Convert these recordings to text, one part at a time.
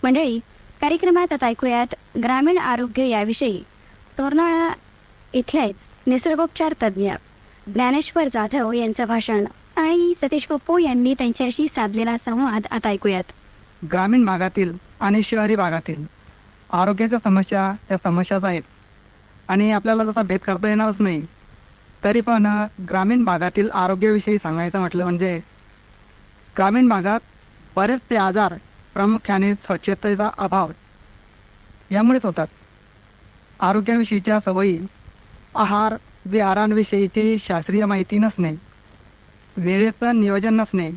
मंडळी, कार्यक्रमात आता ऐकूयात ग्रामीण आरोग्य याविषयी तोरणा इथले निसर्गोपचार तज्ज्ञ ज्ञानेश्वर जाधव यांचं भाषण आणि सतीश पप्पू यांनी त्यांच्याशी साधलेला संवाद आता ऐकूयात. ग्रामीण भागातील आणि शहरी भागातील आरोग्याच्या समस्या या समस्याच आहेत आणि आपल्याला जसा भेद करता येणारच नाही. तरी पण ग्रामीण भागातील आरोग्याविषयी सांगायचं म्हटलं म्हणजे ग्रामीण भागात बरेचसे आजार प्रामुख्याने स्वच्छतेचा अभाव यामुळेच होतात. आरोग्याविषयीच्या सवयी, आहार विहारांविषयीची शास्त्रीय माहिती नसणे, वेळेचं नियोजन नसणे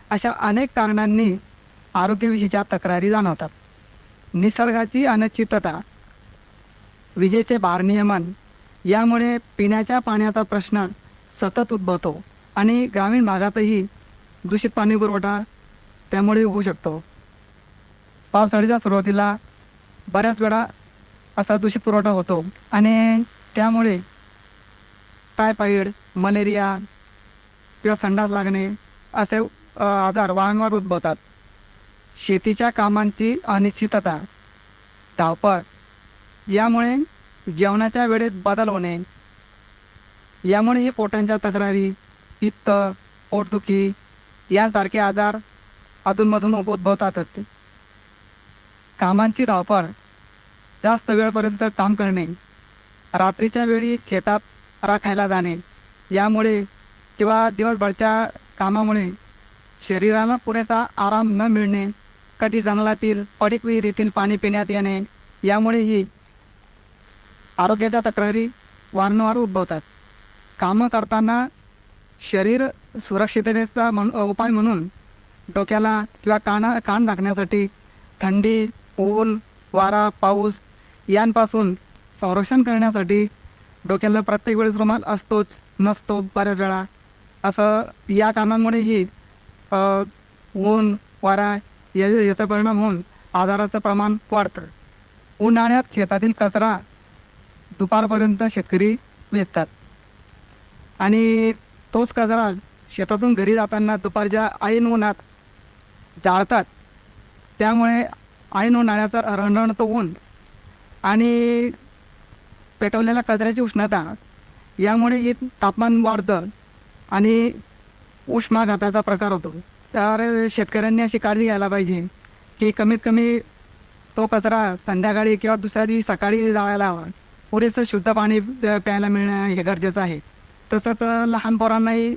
अशा अनेक कारणांनी आरोग्याविषयीच्या तक्रारी जाणवतात. निसर्गाची अनिश्चितता, विजेचे भारनियमन यामुळे पिण्याच्या पाण्याचा प्रश्न सतत उद्भवतो आणि ग्रामीण भागातही दूषित पाणी पुरवठा त्यामुळे होऊ शकतो. पावसाळ्याच्या सुरुवातीला बऱ्याच वेळा असा दूषित पुरवठा होतो आणि त्यामुळे टायफॉइड, मलेरिया किंवा संडास लागणे असे आजार वारंवार उद्भवतात. शेतीच्या कामांची अनिश्चितता, धावपळ यामुळे जेवणाच्या वेळेत बदल होणे यामुळेही पोटांच्या तक्रारी, पित्त, पोटदुखी यासारखे आजार अधूनमधून उद्भवतातच. कामांची धावपळ, जास्त वेळपर्यंत काम करणे, रात्रीच्या वेळी शेतात राखायला जाणे यामुळे किंवा दिवसभरच्या कामामुळे शरीराला पुरेसा आराम न मिळणे, कधी जंगलातील पडीक विहिरीतील पाणी पिण्यात येणे यामुळेही आरोग्याच्या तक्रारी वारंवार उद्भवतात. कामं करताना शरीर सुरक्षिततेचा उपाय म्हणून डोक्याला किंवा कान झाकण्यासाठी थंडी, ऊन, वारा, पाऊस यांपासून संरक्षण करण्यासाठी डोक्याला प्रत्येक वेळेस रुमाल असतोच नसतो बऱ्याच वेळा. असं या कारणांमुळेही ऊन, वारा याचा परिणाम होऊन आजाराचं प्रमाण वाढतं. उन्हाळ्यात शेतातील कचरा दुपारपर्यंत शेतकरी वेचतात आणि तोच कचरा शेतातून घरी जाताना दुपारच्या ऐन उन्हात जाळतात. त्यामुळे ऐन उन्हाळ्याचा रणरणतो ऊन आणि पेटवलेल्या कचऱ्याची उष्णता यामुळे तापमान वाढतं आणि उष्माघाताचा प्रकार होतो. तर शेतकऱ्यांनी अशी काळजी घ्यायला पाहिजे की कमीत कमी तो कचरा संध्याकाळी किंवा दुसऱ्या दिवशी सकाळी जाळायला हवा. पुरेसं शुद्ध पाणी प्यायला मिळणं हे गरजेचं आहे. तसंच लहान पोरांनाही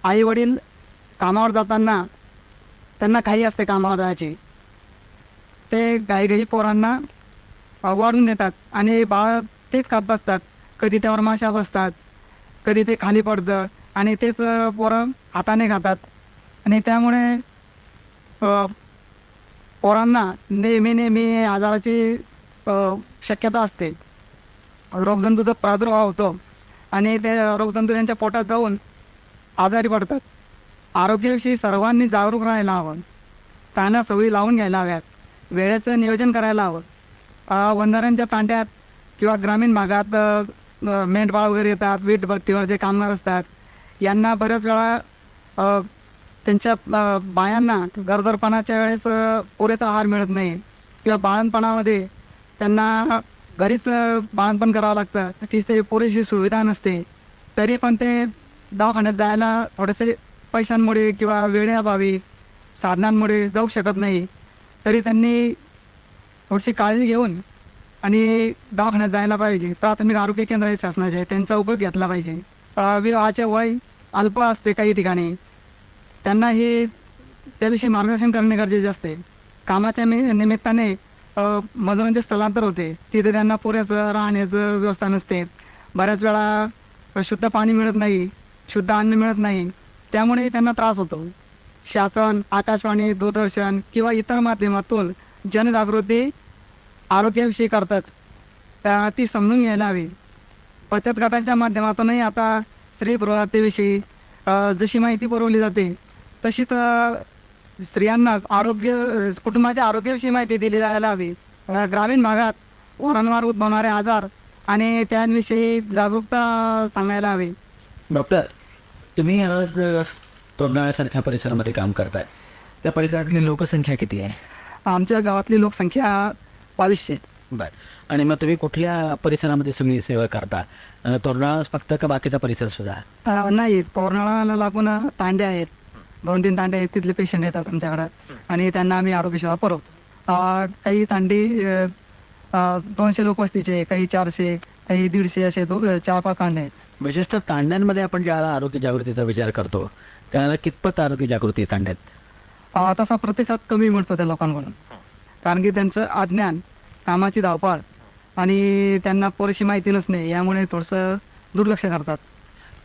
आई वडील कामावर जाताना त्यांना काही असते कामावर जायचे, ते घाईघाई पोरांना वाढून देतात आणि बाळ तेच खात बसतात. कधी त्यावर माशा बसतात, कधी ते खाली पडतं आणि तेच पोरं हाताने खातात आणि त्यामुळे पोरांना नेहमी आजाराची शक्यता असते. रोगजंतूचा प्रादुर्भाव होतो आणि ते रोगजंतू त्यांच्या पोटात जाऊन आजारी पडतात. आरोग्याविषयी सर्वांनी जागरूक राहायला हवं, चांगल्या सवयी लावून घ्यायला हव्यात, वेळेचं नियोजन करायला हवं. वंधाऱ्यांच्या तांड्यात किंवा ग्रामीण भागात मेंढपाळ वगैरे येतात, वीटभट्टीवर जे कामगार असतात यांना बऱ्याच वेळा त्यांच्या बायांना गरोदरपणाच्या वेळेस पुरेसा आहार मिळत नाही किंवा बाळंतपणामध्ये त्यांना घरीच बाळंतपण करावं लागतं, तिथे पुरेशी सुविधा नसते. तरी पण ते दवाखान्यात जायला थोडेसे पैशांमुळे किंवा वेळेअभावी साधनांमुळे जाऊ शकत नाही. तरी त्यांनी थोडीशी काळजी घेऊन आणि दवाखान्यात जायला पाहिजे. प्राथमिक आरोग्य केंद्र आहे शासनाचे, त्यांचा उपयोग घेतला पाहिजे. विवाहाचे वय अल्प असते काही ठिकाणी, त्यांना हे त्याविषयी मार्गदर्शन करणे गरजेचे असते. कामाच्या निमित्ताने मजुरांचे स्थलांतर होते, तिथे त्यांना पुरेसं राहण्याचं व्यवस्था नसते. बऱ्याच वेळा शुद्ध पाणी मिळत नाही, शुद्ध अन्न मिळत नाही, त्यामुळे त्यांना त्रास होतो. शासन, आकाशवाणी, दूरदर्शन किंवा इतर माध्यमातून जनजागृती आरोग्याविषयी करतात, ती समजून घ्यायला हवी. बचत गटांच्या माध्यमातूनही आता स्त्री प्रवर्तेविषयी जशी माहिती पुरवली जाते तशीच स्त्रियांना कुटुंबाच्या आरोग्याविषयी माहिती दिली जायला हवी. ग्रामीण भागात वारंवार उद्भवणारे आजार आणि त्यांविषयी जागरूकता सांगायला हवी. डॉक्टर, तुम्ही आज तोरणाळ्यासारख्या परिसरामध्ये काम करताय, त्या परिसरातली लोकसंख्या किती आहे? आमच्या गावातली लोकसंख्या 2200. बरं. आणि मग तुम्ही कुठल्या परिसरामध्ये सगळी सेवा करता? तोरणा फक्त का बाकीचा परिसर सुद्धा? नाही, तोरणाळाला लागून तांडे आहेत, 2-3 तांडे आहेत, तिथले पेशंट येतात आमच्याकडं आणि त्यांना आम्ही आरोग्य सेवा पुरवतो. काही तांडी 200 लोक वस्तीचे, काही 400, काही 150 असे 4-5 तांडे आहेत. विशेषतः तांड्यांमध्ये आपण ज्याला आरोग्य जागृतीचा विचार करतो त्याला कितपत आरोग्य जागृती आहे तांड्यात? तसा प्रतिसाद कमी मिळतो त्या लोकांकडून, कारण की त्यांचं अज्ञान, कामाची धावपळ आणि त्यांना पुरेशी माहिती नसणे यामुळे थोडंसं दुर्लक्ष करतात.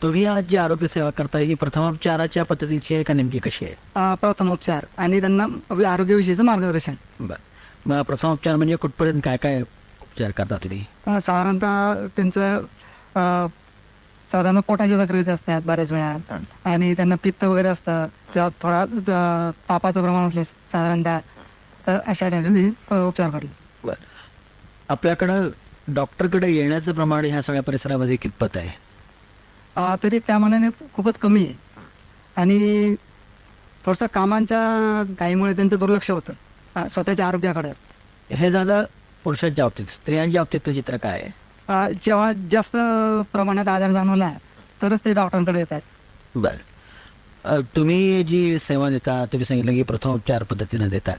तुम्ही आज जी आरोग्य सेवा करता ही प्रथमोपचाराच्या पद्धतीची आहे का नेमकी कशी आहे? प्रथमोपचार आणि त्यांना आरोग्याविषयीचं मार्गदर्शन. बरं. मग प्रथमोपचार म्हणजे कुठपर्यंत काय काय उपचार करता तुम्ही? साधारणतः त्यांचं साधारण पोटाच्या तक्रारी असतात बऱ्याच वेळा आणि त्यांना पित्त वगैरे असतं किंवा थोडा तापाचं प्रमाण असले साधारणतः, तर अशा ठिकाणी उपचार करतो. बरं. आपल्याकडं डॉक्टरकडे येण्याचं प्रमाण ह्या सगळ्या परिसरामध्ये कितपत आहे? तरी त्या मानाने खूपच कमी आहे आणि थोडंसं कामांच्या घाईमुळे त्यांचं दुर्लक्ष होतं स्वतःच्या आरोग्याकडे. हे झालं पुरुषांच्या बाबतीत. स्त्रियांच्या बाबतीत चित्र काय आहे? जेव्हा जास्त प्रमाणात आजार जाणवला तरच ते डॉक्टरांकडे येतात. बरं. तुम्ही जी सेवा देता, तुम्ही सांगितलं की प्रथमोपचार पद्धतीनं देता,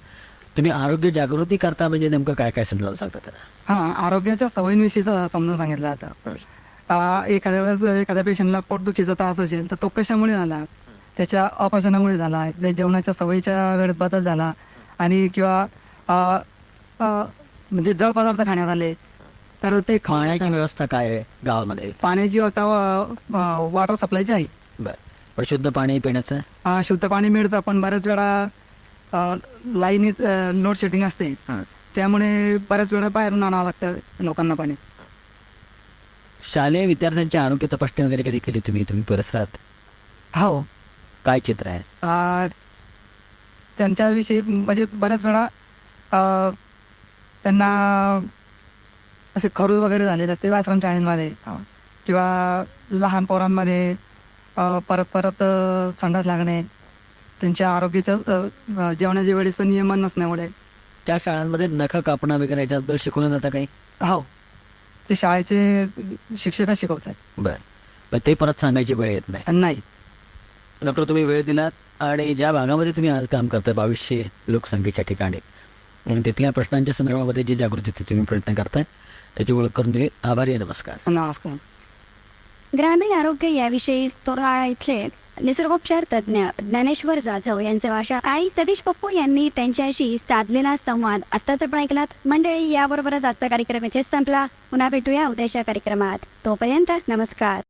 तुम्ही आरोग्य जागृती करता म्हणजे नेमकं काय काय समजावून सांगता त्याला? आरोग्याच्या सवयींविषयीचं समजून सांगितलं जातं. एखाद्या वेळेस एखाद्या पेशंटला पोटदुखीचा त्रास असेल तर तो कशामुळे झाला, त्याच्या अपचनामुळे झाला, त्या जेवणाच्या सवयीच्या वेळेत बदल झाला आणि किंवा म्हणजे जड पदार्थ खाण्यात आले तर ते खाण्याची व्यवस्था काय आहे गावामध्ये? पाण्याची व्यवस्था वॉटर सप्लायची आहे. बरं. पण शुद्ध पाणी पिण्याचं? शुद्ध पाणी मिळतं, पण बऱ्याच वेळा लाईनीत लोड शेडिंग असते, त्यामुळे बऱ्याच वेळा बाहेरून आणावं लागतं लोकांना पाणी. शालेय विद्यार्थ्यांची आरोग्य तपासणी वगैरे कधी केली तुम्ही परिसरात? हो. काय चित्र आहे? त्यांच्याविषयी म्हणजे बऱ्याच वेळा त्यांना असे खरू वगैरे झालेले असते आश्रम शाळेमध्ये किंवा लहान पोरांमध्ये परत संडास लागणे, त्यांच्या आरोग्याचं जेवणाच्या वेळेचं नियमन नसण्यामुळे. त्या शाळांमध्ये नखं कापणं वगैरे याच्याबद्दल शिकवलं जातं काही? हो, ते शाळेचे शिक्षकच शिकवतात. बरं. पण ते परत सांगायची वेळ येत नाही? नाही. डॉक्टर, तुम्ही वेळ दिलात आणि ज्या भागामध्ये तुम्ही आज काम करता 2200 लोकसंख्येच्या ठिकाणी आणि तिथल्या प्रश्नांच्या संदर्भामध्ये जी जागृतीचे तुम्ही प्रयत्न करताय त्याची ओळख करून दिली. आभारी आहे. नमस्कार. नमस्कार. ग्रामीण आरोग्य याविषयी तोरणाळा इथले निसर्गोपचार तज्ज्ञ ज्ञानेश्वर जाधव यांचे भाषण आणि सतीश पप्पू यांनी त्यांच्याशी साधलेला संवाद आत्ताच पण ऐकलात. मंडळी, याबरोबरच आजचा कार्यक्रम इथे संपला. पुन्हा भेटूया उद्याच्या कार्यक्रमात. तोपर्यंत नमस्कार.